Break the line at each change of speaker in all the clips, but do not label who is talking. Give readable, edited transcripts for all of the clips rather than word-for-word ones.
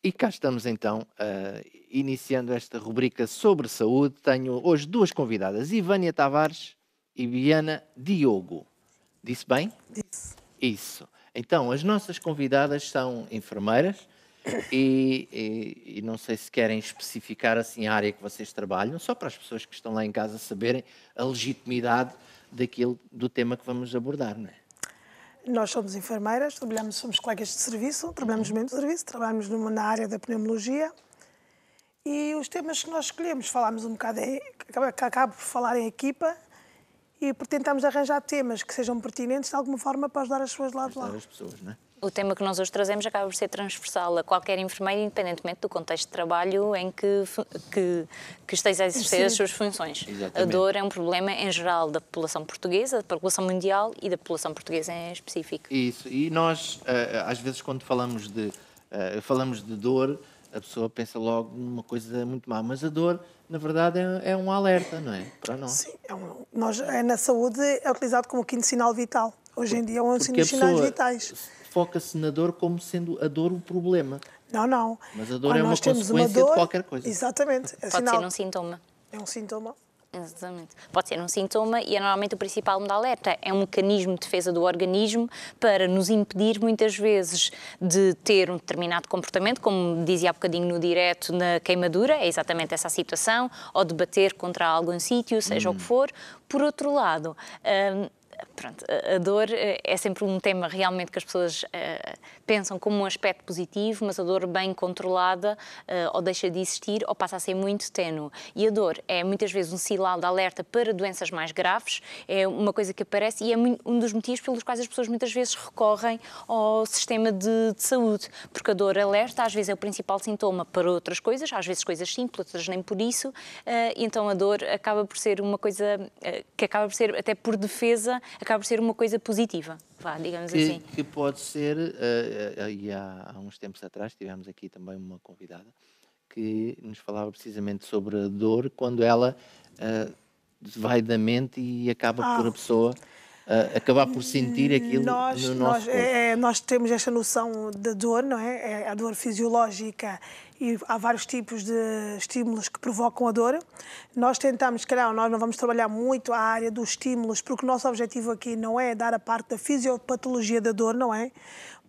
E cá estamos então, iniciando esta rubrica sobre saúde. Tenho hoje duas convidadas, Ivânia Tavares e Biana Diogo. Disse bem?
Disse.
Isso. Então, as nossas convidadas são enfermeiras e não sei se querem especificar assim a área que vocês trabalham, só para as pessoas que estão lá em casa saberem a legitimidade do tema que vamos abordar, não é?
Nós somos enfermeiras, somos colegas de serviço, trabalhamos no mesmo serviço, trabalhamos na área da pneumologia e os temas que nós escolhemos, falámos um bocado, acabo por falar em equipa e tentamos arranjar temas que sejam pertinentes de alguma forma para ajudar as pessoas de lá de lá.
As pessoas, não é?
O tema que nós hoje trazemos acaba por ser transversal a qualquer enfermeiro, independentemente do contexto de trabalho em que esteja a exercer as suas funções.
Exatamente.
A dor é um problema em geral da população portuguesa, da população mundial e da população portuguesa em específico.
Isso, e nós, às vezes, quando falamos de dor, a pessoa pensa logo numa coisa muito má, mas a dor, na verdade, é um alerta, não é? Para nós.
Sim, na saúde é utilizado como quinto sinal vital. Hoje em dia é um dos sinais vitais.
Foca-se na dor como sendo a dor o problema.
Não.
Mas a dor é uma consequência de qualquer coisa.
Exatamente.
Pode ser um sintoma.
É um sintoma.
Exatamente. Pode ser um sintoma e é normalmente o principal de alerta. É um mecanismo de defesa do organismo para nos impedir, muitas vezes, de ter um determinado comportamento, como dizia há bocadinho no direto, na queimadura, é exatamente essa a situação, ou de bater contra algum sítio, seja o que for. Por outro lado, a dor é sempre um tema realmente que as pessoas pensam como um aspecto positivo, mas a dor bem controlada ou deixa de existir ou passa a ser muito ténue. E a dor é muitas vezes um sinal de alerta para doenças mais graves, é uma coisa que aparece e é um dos motivos pelos quais as pessoas muitas vezes recorrem ao sistema de saúde, porque a dor alerta às vezes é o principal sintoma para outras coisas, às vezes coisas simples, outras nem por isso, e então a dor acaba por ser uma coisa que acaba por ser, até por defesa, acaba por ser uma coisa positiva, digamos assim.
Que pode ser, e há uns tempos atrás tivemos aqui também uma convidada que nos falava precisamente sobre a dor, quando ela vai da mente e acaba por a pessoa acabar por sentir aquilo no nosso corpo.
Nós temos esta noção da dor, não é? É a dor fisiológica e há vários tipos de estímulos que provocam a dor. Nós tentamos, se calhar, nós não vamos trabalhar muito a área dos estímulos, porque o nosso objetivo aqui não é dar a parte da fisiopatologia da dor, não é?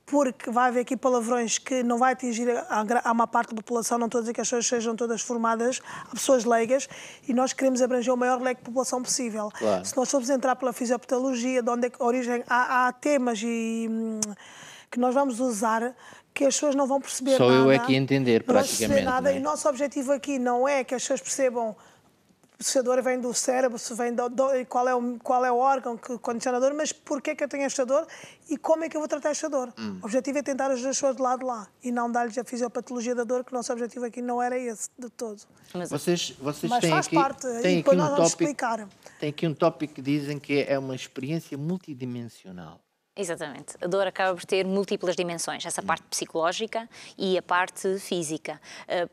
Porque vai haver aqui palavrões que não vai atingir a uma parte da população, não estou a dizer que as pessoas sejam todas formadas, há pessoas leigas, e nós queremos abranger o maior leque de população possível.
Claro.
Se nós formos entrar pela fisiopatologia, de onde é que a origem, há temas que nós vamos usar que as pessoas não vão perceber nada.
Só eu é que entender,
praticamente. Não vão perceber nada,
né?
E o nosso objetivo aqui não é que as pessoas percebam se a dor vem do cérebro, se vem qual é o órgão que condiciona a dor, mas porquê é que eu tenho esta dor e como é que eu vou tratar esta dor. O objetivo é tentar ajudar as pessoas de lado de lá e não dar-lhes a fisiopatologia da dor, que o nosso objetivo aqui não era esse de todo.
Mas
vocês
têm
faz
aqui,
parte,
têm
e depois
aqui
nós vamos explicar.
Tem aqui um tópico que dizem que é uma experiência multidimensional.
Exatamente. A dor acaba por ter múltiplas dimensões, essa parte psicológica e a parte física.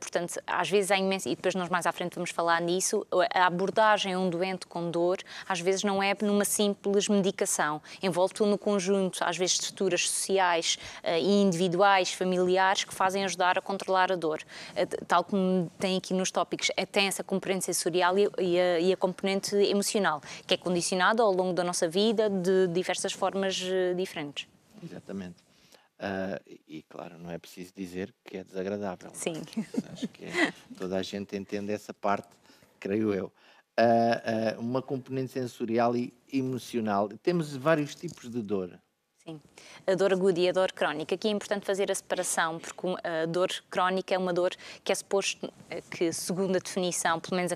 Portanto, às vezes há imenso, e depois nós mais à frente vamos falar nisso, a abordagem a um doente com dor, às vezes não é numa simples medicação, envolve tudo no conjunto, às vezes estruturas sociais e individuais, familiares, que fazem ajudar a controlar a dor. Tal como tem aqui nos tópicos, tem essa componente sensorial e a componente emocional, que é condicionada ao longo da nossa vida de diversas formas diferentes.
Exatamente. E claro, não é preciso dizer que é desagradável.
Sim.
Acho que toda a gente entende essa parte, creio eu. Uma componente sensorial e emocional. Temos vários tipos de dor.
Sim. A dor aguda e a dor crónica. Aqui é importante fazer a separação, porque a dor crónica é uma dor que é suposto que, segundo a definição, pelo menos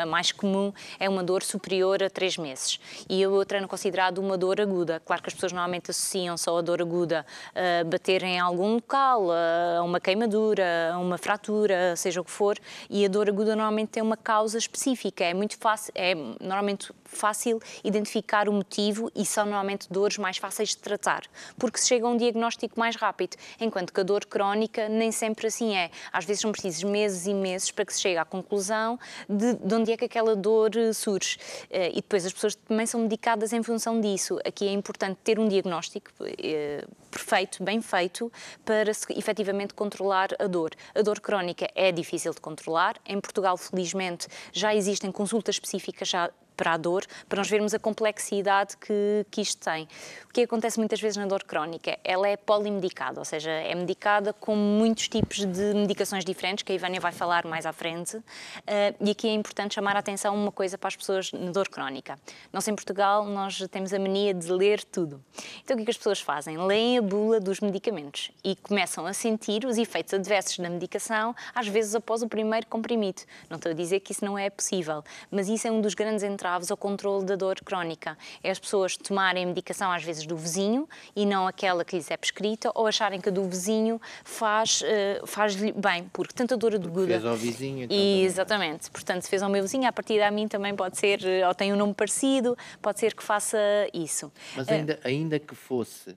a mais comum, é uma dor superior a 3 meses. E a outra é considerada uma dor aguda. Claro que as pessoas normalmente associam só a dor aguda a bater em algum local, a uma queimadura, a uma fratura, seja o que for, e a dor aguda normalmente tem uma causa específica. É muito fácil, normalmente fácil identificar o motivo e são normalmente dores mais fáceis de tratar. tratar, porque se chega a um diagnóstico mais rápido, enquanto que a dor crónica nem sempre assim é. Às vezes são precisos meses e meses para que se chegue à conclusão de onde é que aquela dor surge. E depois as pessoas também são medicadas em função disso. Aqui é importante ter um diagnóstico perfeito, bem feito, para se efetivamente controlar a dor. A dor crónica é difícil de controlar. Em Portugal, felizmente, já existem consultas específicas para a dor, para nós vermos a complexidade que isto tem. O que acontece muitas vezes na dor crónica? Ela é polimedicada, ou seja, é medicada com muitos tipos de medicações diferentes, que a Ivânia vai falar mais à frente, e aqui é importante chamar a atenção uma coisa para as pessoas na dor crónica. Nós em Portugal, nós temos a mania de ler tudo. Então o que as pessoas fazem? Leem a bula dos medicamentos e começam a sentir os efeitos adversos da medicação, às vezes após o primeiro comprimido. Não estou a dizer que isso não é possível, mas isso é um dos grandes entraves ao controle da dor crónica. É as pessoas tomarem a medicação às vezes do vizinho e não aquela que lhes é prescrita, ou acharem que a do vizinho faz-lhe bem, porque tanto a dor aguda...
Fez ao vizinho. Então,
exatamente. Portanto, se fez ao meu vizinho, a partir a mim também pode ser, ou tem um nome parecido, pode ser que faça isso.
Mas ainda que fosse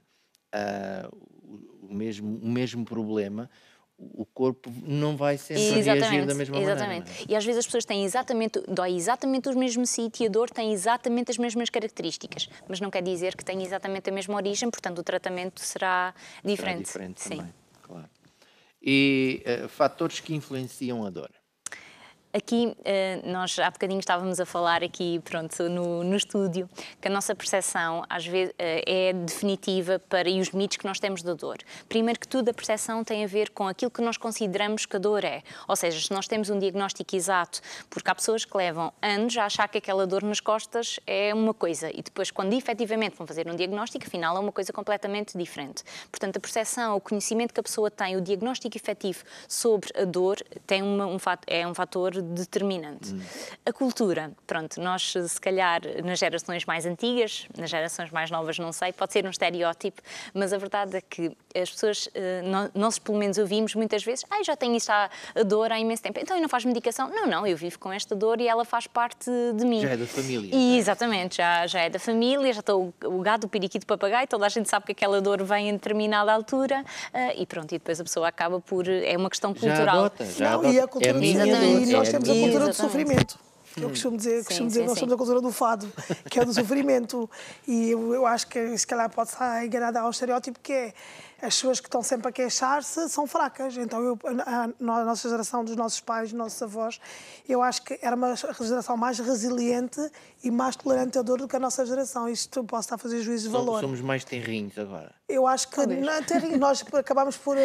o mesmo problema, o corpo não vai sempre reagir da mesma maneira. Exatamente.
E às vezes as pessoas têm dói exatamente o mesmo sítio e a dor tem exatamente as mesmas características, mas não quer dizer que tenha exatamente a mesma origem, portanto o tratamento será diferente.
Será diferente também, claro. E fatores que influenciam a dor?
Aqui, nós há bocadinho estávamos a falar aqui, pronto, no estúdio, que a nossa percepção às vezes é definitiva e os limites que nós temos da dor. Primeiro que tudo, a percepção tem a ver com aquilo que nós consideramos que a dor é. Ou seja, se nós temos um diagnóstico exato, porque há pessoas que levam anos a achar que aquela dor nas costas é uma coisa e depois, quando efetivamente vão fazer um diagnóstico, afinal é uma coisa completamente diferente. Portanto, a percepção, o conhecimento que a pessoa tem, o diagnóstico efetivo sobre a dor tem é um fator determinante. A cultura, pronto, nós se calhar nas gerações mais antigas, nas gerações mais novas não sei, pode ser um estereótipo, mas a verdade é que as pessoas, nós pelo menos ouvimos muitas vezes, já tenho isto a dor há imenso tempo, então eu não faz medicação? Não, eu vivo com esta dor e ela faz parte de mim.
Já é da família.
E, exatamente, já é da família, já estou o gado, o periquito, o papagaio, toda a gente sabe que aquela dor vem em determinada altura e pronto, e depois a pessoa acaba por, é uma questão cultural.
Já adota.
E a cultura e nós temos a cultura do sofrimento. Eu costumo dizer nós somos a cultura do fado, que é do sofrimento. E eu acho que se calhar pode estar enganada ao estereótipo que é as pessoas que estão sempre a queixar-se são fracas. Então a nossa geração, dos nossos pais, dos nossos avós, eu acho que era uma geração mais resiliente e mais tolerante à dor do que a nossa geração. Isto posso estar a fazer juízo de valor.
Somos mais tenrinhos agora.
Eu acho que nós acabamos por,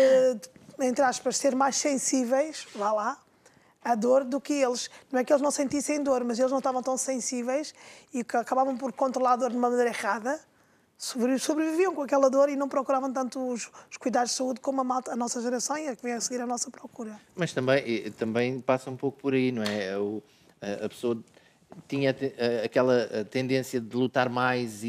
entre aspas, ser mais sensíveis, vá lá, a dor do que eles. Não é que eles não sentissem dor, mas eles não estavam tão sensíveis e que acabavam por controlar a dor de uma maneira errada, sobreviviam com aquela dor e não procuravam tanto os cuidados de saúde como a nossa geração e a que vem a seguir a nossa procura.
Mas também passa um pouco por aí, não é? A pessoa tinha aquela tendência de lutar mais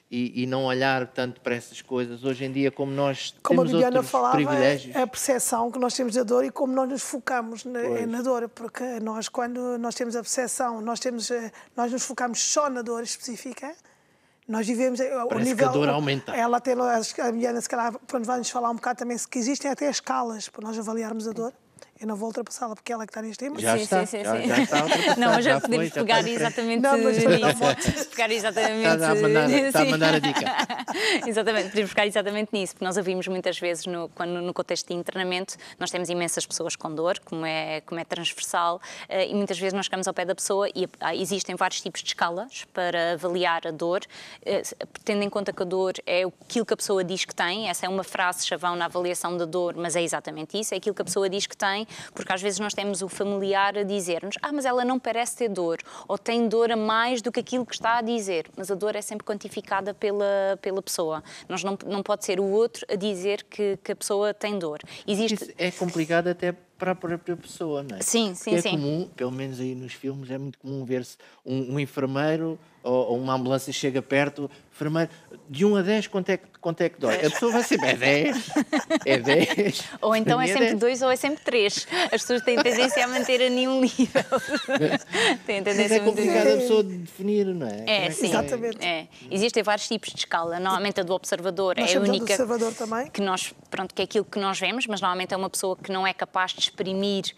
e não olhar tanto para essas coisas. Hoje em dia, como nós temos outros privilégios...
a percepção que nós temos da dor e como nós nos focamos na dor, porque nós, quando nós temos a percepção, nós nos focamos só na dor específica, nós vivemos...
Parece que a dor aumenta.
A Miliana, se calhar, vai-nos falar um bocado também, que existem até escalas para nós avaliarmos a dor. Eu não vou ultrapassá-la porque ela é que está neste tema.
Já está ultrapassada.
Não, mas já podemos pegar exatamente nisso. Pegar exatamente...
Está a mandar a dica.
Exatamente, podemos pegar exatamente nisso, porque nós ouvimos muitas vezes, no contexto de internamento, nós temos imensas pessoas com dor, como é transversal, e muitas vezes nós chegamos ao pé da pessoa e existem vários tipos de escalas para avaliar a dor, tendo em conta que a dor é aquilo que a pessoa diz que tem, essa é uma frase chavão na avaliação da dor, mas é exatamente isso, é aquilo que a pessoa diz que tem, porque às vezes nós temos o familiar a dizer-nos mas ela não parece ter dor, ou tem dor a mais do que aquilo que está a dizer, mas a dor é sempre quantificada pela pessoa. Não pode ser o outro a dizer que a pessoa tem dor.
Isso é complicado até para a própria pessoa, não é?
Sim,
Porque
sim,
é
sim.
comum, pelo menos aí nos filmes, é muito comum ver-se um enfermeiro ou uma ambulância chega perto, enfermeiro, de 1 a 10, quanto é que dói? A pessoa vai sempre, é 10, é 10.
Ou então
Para
é
mim
sempre
10.
2 ou é sempre 3. As pessoas têm tendência a manter a nenhum nível. Têm
Mas
tendência
é
muito
complicado a pessoa definir, não é? Como
É,
que
sim.
vai?
Exatamente.
É. Existem vários tipos de escala. Normalmente a do observador
Nós
é a
temos a do
única
observador também.
que nós, pronto, que é aquilo que nós vemos, mas normalmente é uma pessoa que não é capaz de exprimir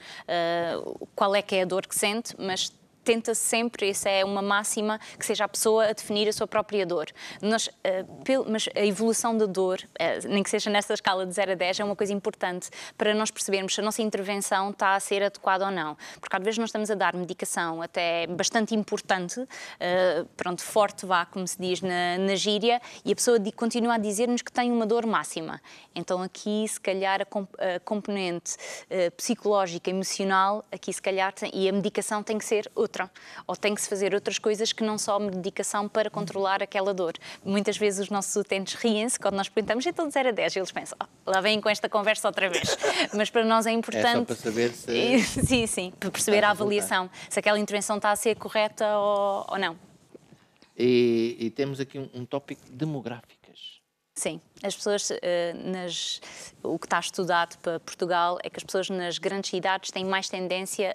qual é que é a dor que sente, mas tenta sempre, essa é uma máxima, que seja a pessoa a definir a sua própria dor. Mas a evolução da dor, nem que seja nessa escala de 0 a 10, é uma coisa importante para nós percebermos se a nossa intervenção está a ser adequada ou não. Porque às vezes nós estamos a dar medicação até bastante importante, pronto, forte vá, como se diz na gíria, e a pessoa continua a dizer-nos que tem uma dor máxima. Então aqui, se calhar, a componente psicológica, emocional, aqui se calhar, e a medicação tem que ser outra. Ou tem que se fazer outras coisas que não só medicação para controlar aquela dor. Muitas vezes os nossos utentes riem-se quando nós perguntamos então de 0 a 10 e eles pensam, lá vêm com esta conversa outra vez. Mas para nós é importante...
É só para saber se...
Sim, para perceber a avaliação, se aquela intervenção está a ser correta ou não.
E temos aqui um tópico demográficas.
Sim, as pessoas, o que está estudado para Portugal é que as pessoas nas grandes cidades têm mais tendência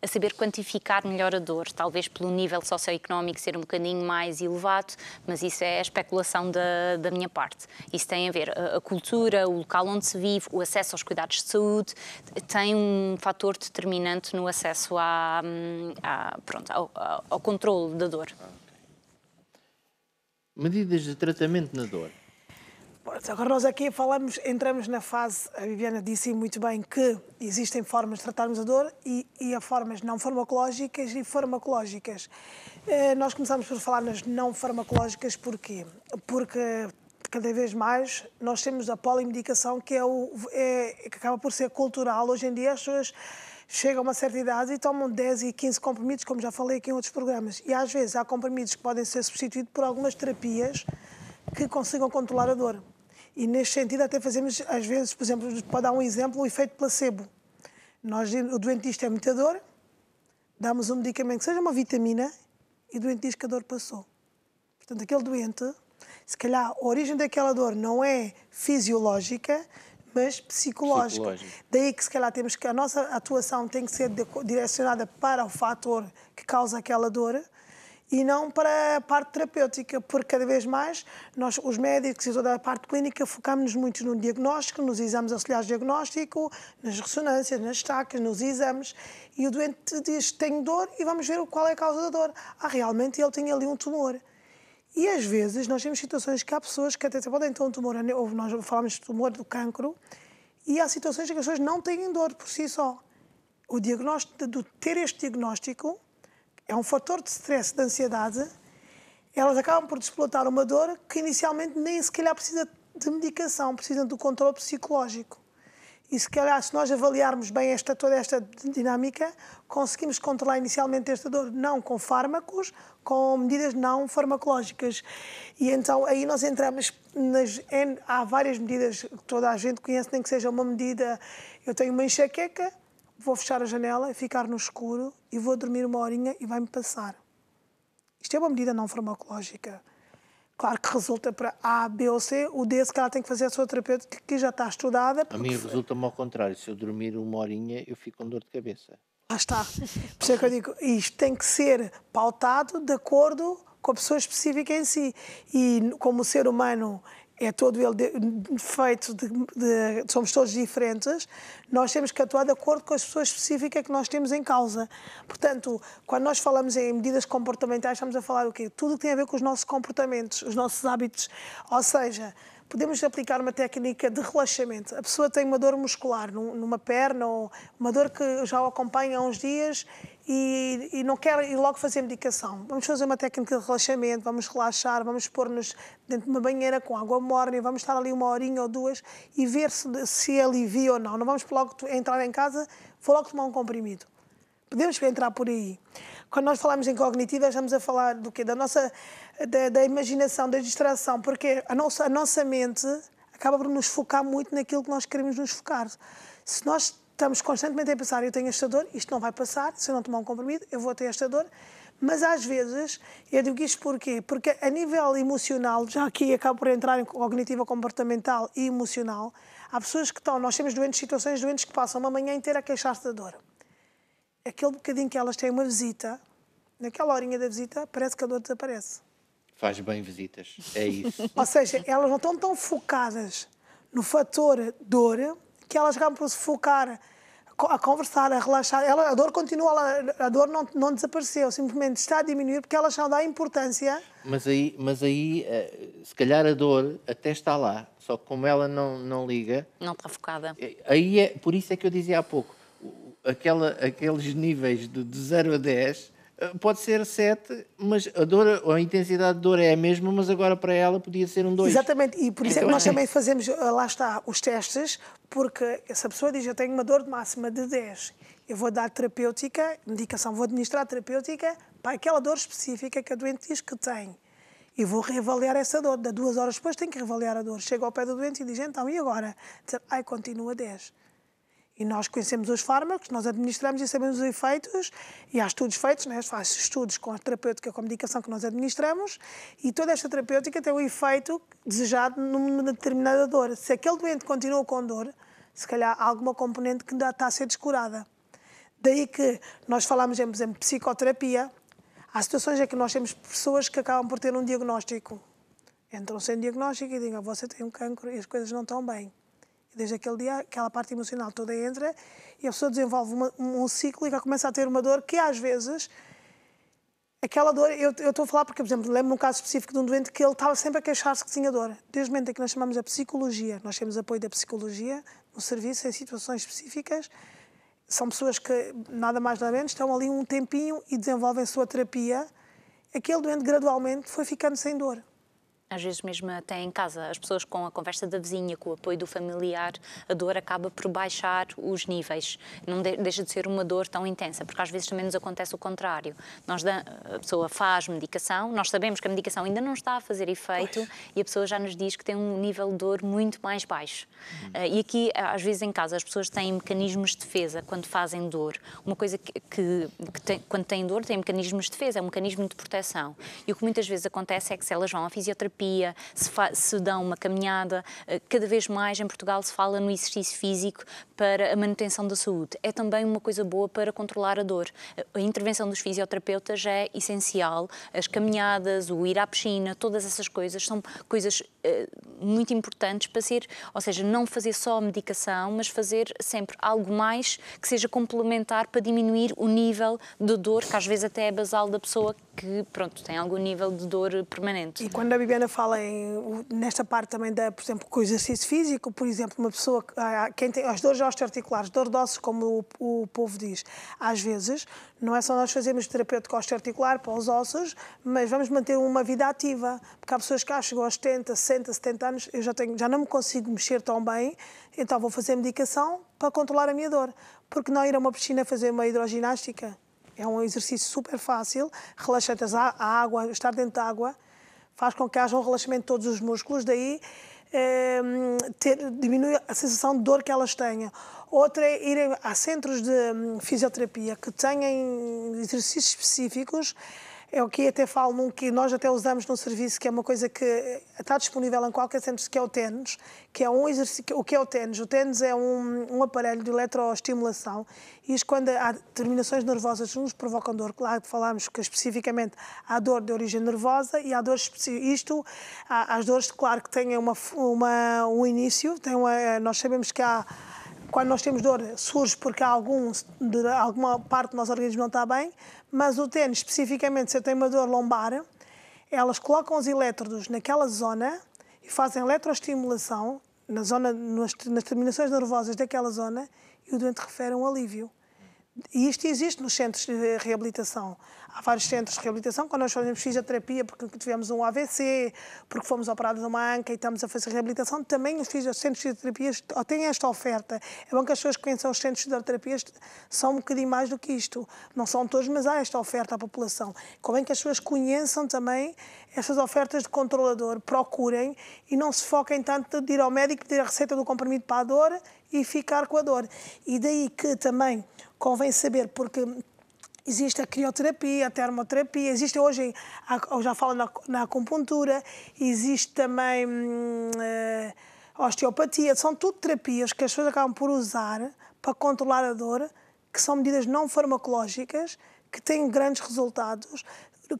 a saber quantificar melhor a dor, talvez pelo nível socioeconómico ser um bocadinho mais elevado, mas isso é a especulação da minha parte. Isso tem a ver, a cultura, o local onde se vive, o acesso aos cuidados de saúde, tem um fator determinante no acesso ao controle da dor.
Medidas de tratamento na dor.
Agora nós aqui entramos na fase, a Viviana disse muito bem que existem formas de tratarmos a dor e há formas não farmacológicas e farmacológicas. Nós começamos por falar nas não farmacológicas, porquê? Porque cada vez mais nós temos a polimedicação, que que acaba por ser cultural. Hoje em dia as pessoas chegam a uma certa idade e tomam 10 e 15 comprimidos, como já falei aqui em outros programas. E às vezes há comprimidos que podem ser substituídos por algumas terapias que consigam controlar a dor. E neste sentido até fazemos, às vezes, por exemplo, para dar um exemplo, o efeito placebo. O doente diz que tem muita dor, damos um medicamento que seja uma vitamina e o doente diz que a dor passou. Portanto, aquele doente, se calhar a origem daquela dor não é fisiológica, mas psicológica. Daí que se calhar temos que a nossa atuação tem que ser direcionada para o fator que causa aquela dor e não para a parte terapêutica, porque cada vez mais nós, os médicos e toda a parte clínica, focamos-nos muito no diagnóstico, nos exames auxiliares de diagnóstico, nas ressonâncias, nas estacas, nos exames, e o doente diz que tem dor e vamos ver qual é a causa da dor. Realmente ele tem ali um tumor. E às vezes nós temos situações que há pessoas que até podem ter um tumor, ou nós falamos de tumor do cancro, e há situações em que as pessoas não têm dor por si só. O diagnóstico, de ter este diagnóstico, é um fator de stress, de ansiedade, elas acabam por explotar uma dor que inicialmente nem se calhar precisa de medicação, precisa do controle psicológico. E se calhar, se nós avaliarmos bem toda esta dinâmica, conseguimos controlar inicialmente esta dor, não com fármacos, com medidas não farmacológicas. E então aí nós entramos há várias medidas que toda a gente conhece, nem que seja uma medida, eu tenho uma enxaqueca, vou fechar a janela, ficar no escuro e vou dormir 1 horinha e vai-me passar. Isto é uma medida não farmacológica. Claro que resulta para A, B ou C, o D se calhar tem que fazer a sua terapêutica que já está estudada.
A mim resulta-me ao contrário, se eu dormir 1 horinha eu fico com dor de cabeça.
Lá está. Por isso é que eu digo, isto tem que ser pautado de acordo com a pessoa específica em si. E como o ser humano é todo ele feito somos todos diferentes, nós temos que atuar de acordo com as pessoas específicas que nós temos em causa. Portanto, quando nós falamos em medidas comportamentais, estamos a falar o quê? Tudo que tem a ver com os nossos comportamentos, os nossos hábitos. Ou seja, podemos aplicar uma técnica de relaxamento. A pessoa tem uma dor muscular numa perna, ou uma dor que já o acompanha há uns dias e não quer ir logo fazer medicação. Vamos fazer uma técnica de relaxamento, vamos relaxar, vamos pôr-nos dentro de uma banheira com água morna e vamos estar ali 1 horinha ou 2 e ver se alivia ou não. Não vamos logo entrar em casa, vou logo tomar um comprimido. Podemos entrar por aí. Quando nós falamos em cognitiva, estamos a falar do quê? Da imaginação, da distração, porque a nossa mente acaba por nos focar muito naquilo que nós queremos nos focar. Se nós estamos constantemente a pensar, eu tenho esta dor, isto não vai passar, se eu não tomar um comprimido, eu vou ter esta dor. Mas às vezes, eu digo isto porquê? Porque a nível emocional, já aqui acabo por entrar em cognitiva comportamental e emocional, há pessoas que estão, nós temos situações doentes que passam uma manhã inteira a queixar-se da dor. Aquele bocadinho que elas têm uma visita, naquela horinha da visita, parece que a dor desaparece.
Faz bem visitas, é isso.
Ou seja, elas não estão tão focadas no fator dor que elas acabam por se focar a conversar, a relaxar. A dor continua lá, a dor não desapareceu, simplesmente está a diminuir porque elas não dão importância.
Mas aí, se calhar a dor até está lá, só que como ela não liga...
Não está focada.
Aí por isso é que eu dizia há pouco, aqueles níveis de 0 a 10... Pode ser 7, mas a intensidade de dor é a mesma, mas agora para ela podia ser um 2.
Exatamente, e por isso é que nós também fazemos, lá está, os testes, porque se a pessoa diz, eu tenho uma dor máxima de 10, eu vou dar terapêutica, medicação, vou administrar terapêutica para aquela dor específica que a doente diz que tem. E vou reavaliar essa dor, 2 horas depois tenho que reavaliar a dor. Chego ao pé do doente e diz, então, e agora? Dizer, continua 10. E nós conhecemos os fármacos, nós administramos e sabemos os efeitos, e há estudos feitos, né? Faz estudos com a terapêutica, com a medicação que nós administramos, e toda esta terapêutica tem o efeito desejado numa determinada dor. Se aquele doente continua com dor, se calhar há alguma componente que ainda está a ser descurada. Daí que nós falamos, por exemplo, psicoterapia. Há situações em que nós temos pessoas que acabam por ter um diagnóstico. Entram sem diagnóstico e dizem, você tem um cancro e as coisas não estão bem. Desde aquele dia, aquela parte emocional toda entra e a pessoa desenvolve um ciclo e já começa a ter uma dor que, às vezes, aquela dor... Eu estou a falar porque, por exemplo, lembro-me um caso específico de um doente que ele estava sempre a queixar-se que tinha dor. Desde o momento em que nós chamamos a psicologia, nós temos apoio da psicologia no serviço, em situações específicas, são pessoas que, nada mais nada menos, estão ali um tempinho e desenvolvem a sua terapia. Aquele doente, gradualmente, foi ficando sem dor.
Às vezes mesmo até em casa, as pessoas com a conversa da vizinha, com o apoio do familiar, a dor acaba por baixar os níveis. Não deixa de ser uma dor tão intensa, porque às vezes também nos acontece o contrário. A pessoa faz medicação, nós sabemos que a medicação ainda não está a fazer efeito e a pessoa já nos diz que tem um nível de dor muito mais baixo. E aqui, às vezes em casa, as pessoas têm mecanismos de defesa quando fazem dor. Uma coisa quando têm dor, têm mecanismos de defesa, é um mecanismo de proteção. E o que muitas vezes acontece é que se elas vão à fisioterapia, se dão uma caminhada, cada vez mais em Portugal se fala no exercício físico para a manutenção da saúde. É também uma coisa boa para controlar a dor. A intervenção dos fisioterapeutas é essencial. As caminhadas, o ir à piscina, todas essas coisas são coisas muito importantes para ser, ou seja, não fazer só medicação, mas fazer sempre algo mais que seja complementar para diminuir o nível de dor, que às vezes até é basal da pessoa que, pronto, tem algum nível de dor permanente.
E quando a Bibiana fala nesta parte também, por exemplo, com o exercício físico, por exemplo, uma pessoa, quem tem as dores osteoarticulares, dor de ossos, como o povo diz, às vezes, não é só nós fazermos terapêutico osteoarticular para os ossos, mas vamos manter uma vida ativa, porque há pessoas que chegam aos 70, 60, 70 anos, eu já não me consigo mexer tão bem, então vou fazer medicação para controlar a minha dor. Porque não ir a uma piscina fazer uma hidroginástica? É um exercício super fácil, relaxante, a água, estar dentro da água, faz com que haja um relaxamento de todos os músculos, daí diminui a sensação de dor que elas tenham. Outra é irem a centros de fisioterapia que tenham exercícios específicos. É o que até falo num que nós até usamos no serviço, que é uma coisa que está disponível em qualquer centro, que é o ténis, que é um exercício. O que é o ténis? O ténis é um aparelho de eletroestimulação e isto, quando há terminações nervosas que nos provocam dor, claro que falámos que especificamente há dor de origem nervosa e há dores específicas. Há as dores, claro, que têm um início, nós sabemos que quando nós temos dor, surge porque alguma parte do nosso organismo não está bem, mas o ténis, especificamente, se eu tenho uma dor lombar, elas colocam os elétrodos naquela zona e fazem eletroestimulação nas terminações nervosas daquela zona e o doente refere um alívio. E isto existe nos centros de reabilitação. Há vários centros de reabilitação, quando nós fazemos fisioterapia, porque tivemos um AVC, porque fomos operados de uma anca e estamos a fazer reabilitação, também os centros de fisioterapia têm esta oferta. É bom que as pessoas que conheçam os centros de fisioterapia são um bocadinho mais do que isto. Não são todos, mas há esta oferta à população. Convém que as pessoas conheçam também estas ofertas de controlador, procurem e não se foquem tanto de ir ao médico, pedir a receita do comprimido para a dor e ficar com a dor. E daí que também convém saber, porque existe a crioterapia, a termoterapia, existe hoje, eu já falo na acupuntura, existe também a osteopatia, são tudo terapias que as pessoas acabam por usar para controlar a dor, que são medidas não farmacológicas, que têm grandes resultados,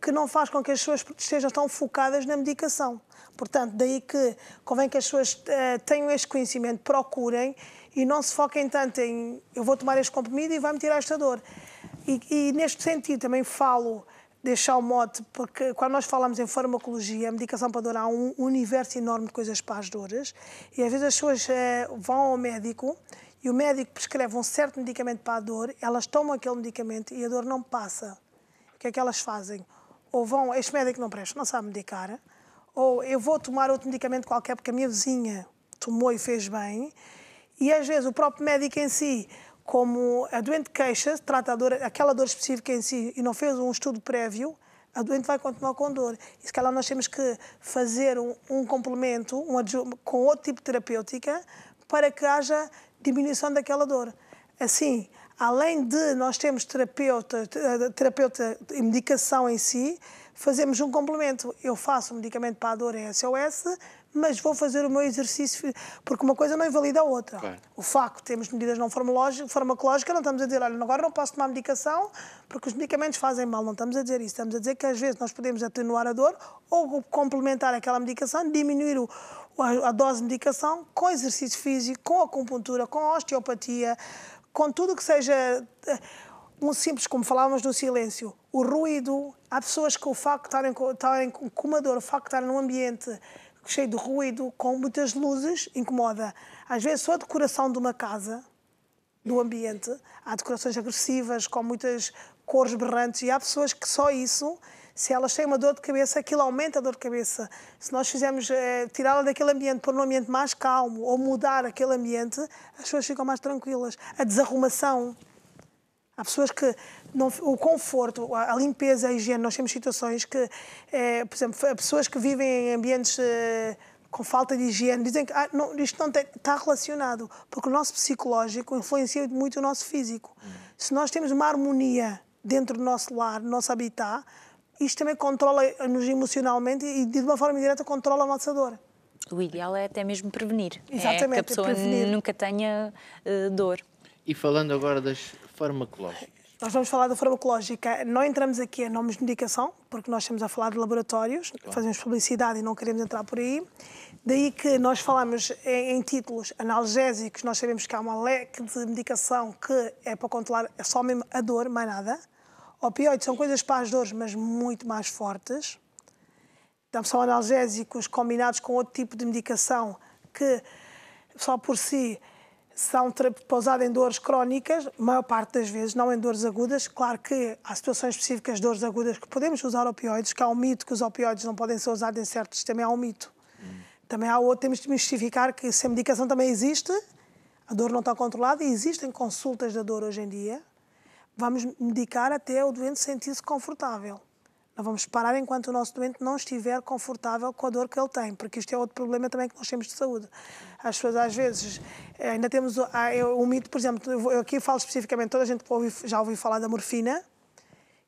que não faz com que as pessoas estejam tão focadas na medicação. Portanto, daí que convém que as pessoas tenham este conhecimento, procurem e não se foquem tanto em eu vou tomar este comprimido e vai-me tirar esta dor. E neste sentido também falo, deixar o mote, porque quando nós falamos em farmacologia, a medicação para a dor, há um universo enorme de coisas para as dores e às vezes as pessoas vão ao médico e o médico prescreve um certo medicamento para a dor, elas tomam aquele medicamento e a dor não passa. O que é que elas fazem? Ou vão, este médico não presta, não sabe medicar, ou eu vou tomar outro medicamento qualquer porque a minha vizinha tomou e fez bem, e às vezes o próprio médico em si, como a doente queixa, trata a dor, aquela dor específica em si e não fez um estudo prévio, a doente vai continuar com dor. E se calhar nós temos que fazer um complemento com outro tipo de terapêutica para que haja diminuição daquela dor. Assim, além de nós termos terapeuta e medicação em si, fazemos um complemento. Eu faço um medicamento para a dor em SOS, mas vou fazer o meu exercício, porque uma coisa não invalida a outra. Claro. O facto de termos medidas não farmacológicas, não estamos a dizer, olha, agora não posso tomar medicação porque os medicamentos fazem mal, não estamos a dizer isso. Estamos a dizer que às vezes nós podemos atenuar a dor ou complementar aquela medicação, diminuir a dose de medicação com exercício físico, com acupuntura, com osteopatia, com tudo que seja um simples, como falávamos do silêncio, o ruído. Há pessoas que o facto de estarem com uma dor, o facto de estarem num ambiente cheio de ruído, com muitas luzes, incomoda. Às vezes só a decoração de uma casa, do ambiente, há decorações agressivas, com muitas cores berrantes, e há pessoas que só isso, se elas têm uma dor de cabeça, aquilo aumenta a dor de cabeça. Se nós fizermos tirá-la daquele ambiente, pôr num ambiente mais calmo, ou mudar aquele ambiente, as pessoas ficam mais tranquilas. A desarrumação. Há pessoas que, o conforto, a limpeza, a higiene, nós temos situações que, por exemplo, pessoas que vivem em ambientes com falta de higiene, dizem que isto não está relacionado, porque o nosso psicológico influencia muito o nosso físico. Se nós temos uma harmonia dentro do nosso lar, do nosso habitat, isto também controla-nos emocionalmente e, de uma forma indireta, controla a nossa dor.
O ideal é até mesmo prevenir.
Exatamente,
que a pessoa nunca tenha dor.
E falando agora das farmacológicas.
Nós vamos falar da farmacológica. Não entramos aqui em nomes de medicação, porque nós estamos a falar de laboratórios, claro. Fazemos publicidade e não queremos entrar por aí. Daí que nós falamos em títulos analgésicos, nós sabemos que há uma leque de medicação que é para controlar só mesmo a dor, mais nada. Opioides são coisas para as dores, mas muito mais fortes. Então, são analgésicos combinados com outro tipo de medicação que, só por si, são para usar em dores crónicas, a maior parte das vezes, não em dores agudas. Claro que há situações específicas de dores agudas que podemos usar opioides, que há um mito que os opioides não podem ser usados em certos, também há um mito. Também há outro, temos de justificar que se a medicação também existe, a dor não está controlada e existem consultas da dor hoje em dia. Vamos medicar até o doente sentir-se confortável. Não vamos parar enquanto o nosso doente não estiver confortável com a dor que ele tem, porque isto é outro problema também que nós temos de saúde. As pessoas, às vezes, ainda temos um mito, por exemplo, eu aqui falo especificamente, toda a gente já ouviu falar da morfina,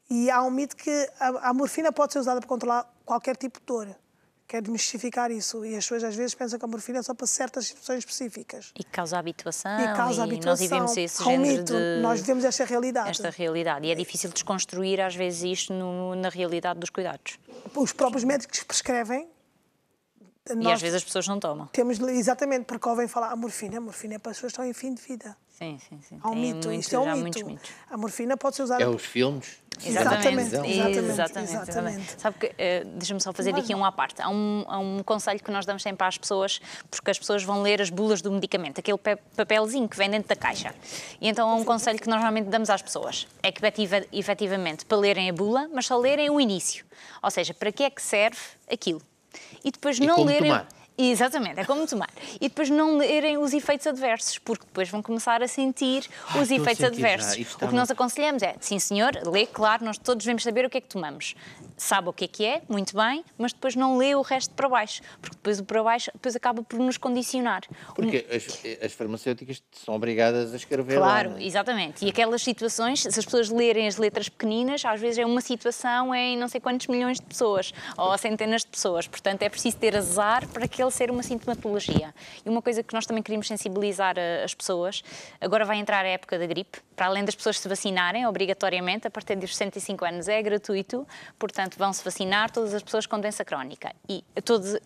e há um mito que a morfina pode ser usada para controlar qualquer tipo de dor. Quero desmistificar isso. E as pessoas às vezes pensam que a morfina é só para certas situações específicas.
E causa habituação.
E causa habituação.
Nós vivemos esse
género
mito.
Nós vivemos esta realidade.
Esta realidade. E é difícil desconstruir às vezes isto na realidade dos cuidados.
Os próprios médicos prescrevem.
E às vezes as pessoas não tomam.
Temos, exatamente, porque ouvem falar a morfina. A morfina é para as pessoas que estão em fim de vida.
Sim, sim, sim.
Há um
Tem
mito,
muitos,
isto é um
há
mito.
muitos mitos.
A morfina pode ser usada...
É os filmes.
Exatamente.
Sabe que, deixa-me só fazer aqui um à parte. Há um conselho que nós damos sempre às pessoas, porque as pessoas vão ler as bulas do medicamento, aquele papelzinho que vem dentro da caixa. E então há um conselho que nós normalmente damos às pessoas, é que efetivamente para lerem a bula, mas só lerem o início. Ou seja, para que é que serve aquilo. E depois não lerem...
Tomar.
Exatamente, é como tomar. E depois não lerem os efeitos adversos, porque depois vão começar a sentir os efeitos adversos. O que nós aconselhamos é, sim senhor, lê, claro, nós todos devemos saber o que é que tomamos. Sabe o que é, muito bem, mas depois não lê o resto para baixo, porque depois o para baixo depois acaba por nos condicionar.
Porque as farmacêuticas são obrigadas a escrever
claro,
lá, não é?
Exatamente. E aquelas situações, se as pessoas lerem as letras pequeninas, às vezes é uma situação em não sei quantos milhões de pessoas, ou centenas de pessoas. Portanto, é preciso ter azar para aquele ser uma sintomatologia. E uma coisa que nós também queríamos sensibilizar as pessoas, agora vai entrar a época da gripe, para além das pessoas se vacinarem, obrigatoriamente, a partir dos 65 anos é gratuito, portanto vão-se vacinar todas as pessoas com doença crónica.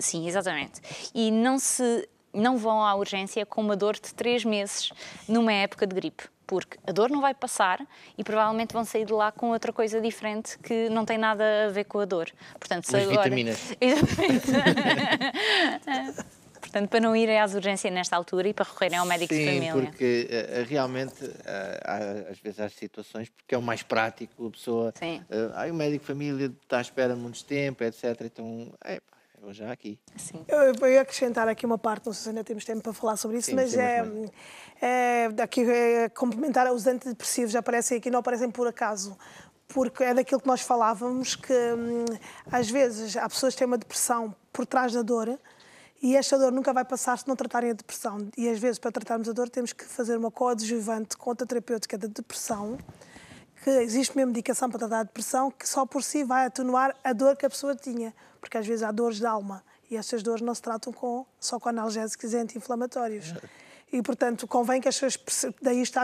Sim, exatamente. E não vão à urgência com uma dor de 3 meses numa época de gripe, porque a dor não vai passar e provavelmente vão sair de lá com outra coisa diferente que não tem nada a ver com a dor. Portanto, se agora...
vitaminas.
Exatamente. Portanto, para não irem às urgências nesta altura e para recorrerem ao médico de família.
Sim, porque realmente às vezes há situações porque é o mais prático, a pessoa... o médico de família está à espera muito tempo, etc. Então, eu já aqui.
Sim.
Eu ia acrescentar aqui uma parte, não sei se ainda temos tempo para falar sobre isso,
Sim,
mas complementar, os antidepressivos aparecem aqui, não aparecem por acaso, porque é daquilo que nós falávamos, que às vezes há pessoas que têm uma depressão por trás da dor, e esta dor nunca vai passar se não tratarem a depressão. E às vezes, para tratarmos a dor, temos que fazer uma coadjuvante com outra terapêutica da depressão, que existe mesmo medicação para tratar a depressão, que só por si vai atenuar a dor que a pessoa tinha. Porque às vezes há dores de alma, e estas dores não se tratam só com analgésicos e anti-inflamatórios. E, portanto, convém que as pessoas...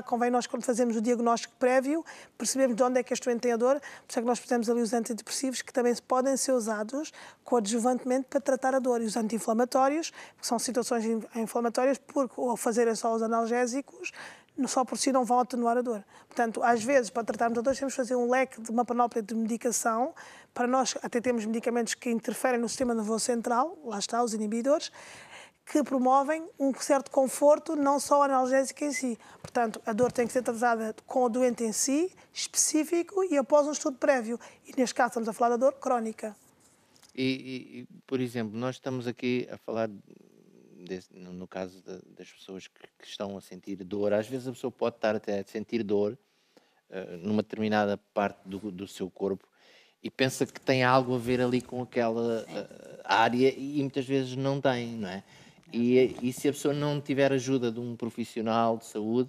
convém nós, quando fazemos o diagnóstico prévio, percebemos de onde é que este doente tem a dor, por isso é que nós fizemos ali os antidepressivos, que também podem ser usados coadjuvantemente para tratar a dor. E os anti-inflamatórios, que são situações inflamatórias, porque ao fazerem só os analgésicos, só por si não vão atenuar a dor. Portanto, às vezes, para tratarmos a dor, temos que fazer um leque de uma panóplia de medicação. Para nós, até temos medicamentos que interferem no sistema nervoso central, lá está, os inibidores, que promovem um certo conforto, não só analgésico em si. Portanto, a dor tem que ser tratada com o doente em si, específico, e após um estudo prévio. E neste caso estamos a falar da dor crónica.
Por exemplo, nós estamos aqui a falar, no caso das pessoas que estão a sentir dor, às vezes a pessoa pode estar até a sentir dor numa determinada parte do seu corpo e pensa que tem algo a ver ali com aquela área e muitas vezes não tem, não é? E se a pessoa não tiver ajuda de um profissional de saúde,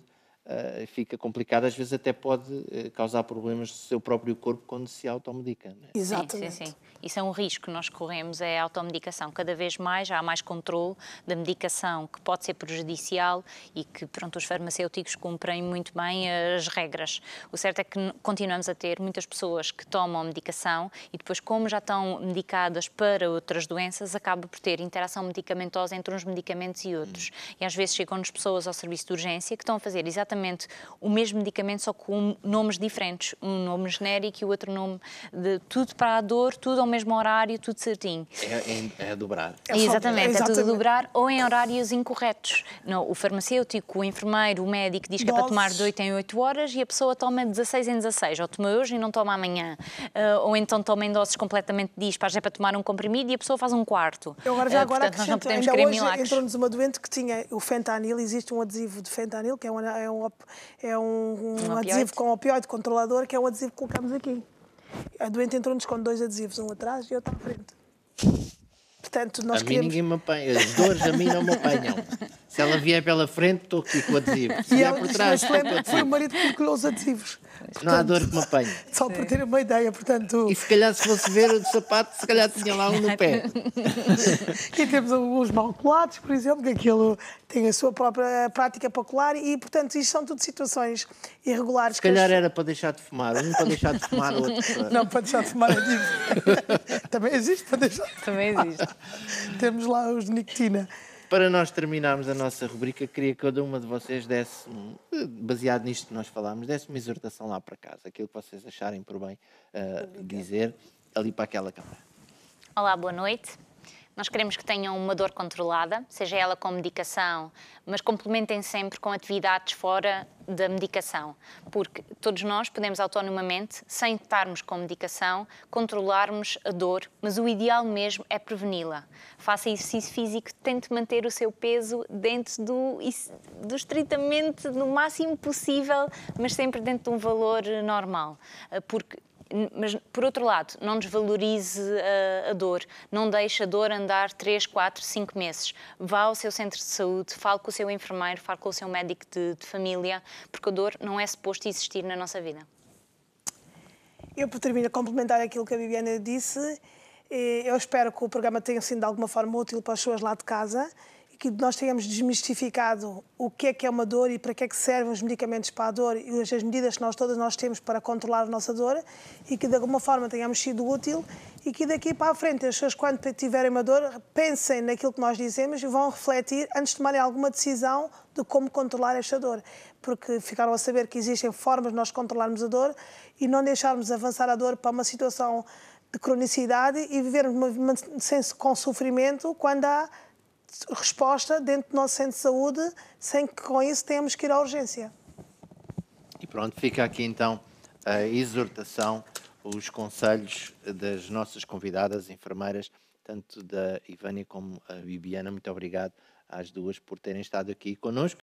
fica complicado, às vezes até pode causar problemas no seu próprio corpo quando se automedica. Não é?
Exatamente.
Sim. Isso é um risco que nós corremos, é a automedicação. Cada vez mais há mais controle da medicação, que pode ser prejudicial e que, pronto, os farmacêuticos cumprem muito bem as regras. O certo é que continuamos a ter muitas pessoas que tomam medicação e depois, como já estão medicadas para outras doenças, acaba por ter interação medicamentosa entre uns medicamentos e outros. E às vezes chegam-nos pessoas ao serviço de urgência que estão a fazer exatamente o mesmo medicamento, só com nomes diferentes. Um nome genérico e o outro nome de tudo para a dor, tudo ao mesmo horário, tudo certinho.
É a dobrar.
Exatamente, é tudo a dobrar ou em horários incorretos. Não, o farmacêutico, o enfermeiro, o médico diz que é para tomar de 8 em 8 horas e a pessoa toma de 16 em 16. Ou toma hoje e não toma amanhã. Ou então toma em doses completamente dispares, é para tomar um comprimido e a pessoa faz um quarto.
Portanto,
nós não podemos
ainda
querer
hoje
milagres.
entrou-nos uma doente que tinha o fentanil, existe um adesivo de fentanil, que é um adesivo com opioide controlador, que é um adesivo que colocamos aqui. A doente entrou-nos com 2 adesivos, um atrás e outro à frente. Portanto, nós
mim ninguém me apanha, as dores a mim não me apanham. Se ela vier pela frente, estou aqui com o adesivo. Se vier por trás, estou com o adesivo.
Foi o marido que colheu os adesivos.
Não há dor que me apanhe.
Só para ter uma ideia, portanto...
E se calhar se fosse ver o sapato, se calhar tinha lá um no pé.
E temos os mal colados, por exemplo, que aquilo tem a sua própria prática para colar e, portanto, isto são tudo situações irregulares.
Se calhar era para deixar de fumar, um para deixar de fumar, o outro para...
Não, para deixar de fumar é difícil. Também existe para deixar de fumar.
Também existe.
Temos lá os de nicotina.
Para nós terminarmos a nossa rubrica, queria que cada uma de vocês desse, baseado nisto que nós falámos, desse uma exortação lá para casa, aquilo que vocês acharem por bem dizer ali para aquela câmara.
Olá, boa noite. Nós queremos que tenham uma dor controlada, seja ela com medicação, mas complementem sempre com atividades fora da medicação, porque todos nós podemos autonomamente, sem estarmos com medicação, controlarmos a dor, mas o ideal mesmo é preveni-la. Faça exercício físico, tente manter o seu peso dentro do estritamente, no máximo possível, mas sempre dentro de um valor normal, porque... Mas, por outro lado, não desvalorize a dor. Não deixe a dor andar 3, 4, 5 meses. Vá ao seu centro de saúde, fale com o seu enfermeiro, fale com o seu médico de família, porque a dor não é suposto existir na nossa vida.
Eu, por terminar, a complementar aquilo que a Bibiana disse, eu espero que o programa tenha sido de alguma forma útil para as pessoas lá de casa, que nós tenhamos desmistificado o que é uma dor e para que é que servem os medicamentos para a dor e as medidas que nós temos para controlar a nossa dor e que de alguma forma tenhamos sido útil e que daqui para a frente as pessoas, quando tiverem uma dor, pensem naquilo que nós dizemos e vão refletir antes de tomarem alguma decisão de como controlar esta dor. Porque ficaram a saber que existem formas de nós controlarmos a dor e não deixarmos avançar a dor para uma situação de cronicidade e vivermos com sofrimento quando há resposta dentro do nosso centro de saúde, sem que com isso tenhamos que ir à urgência.
E pronto, fica aqui então a exortação, os conselhos das nossas convidadas, enfermeiras, tanto da Ivânia como a Bibiana. Muito obrigado às duas por terem estado aqui connosco.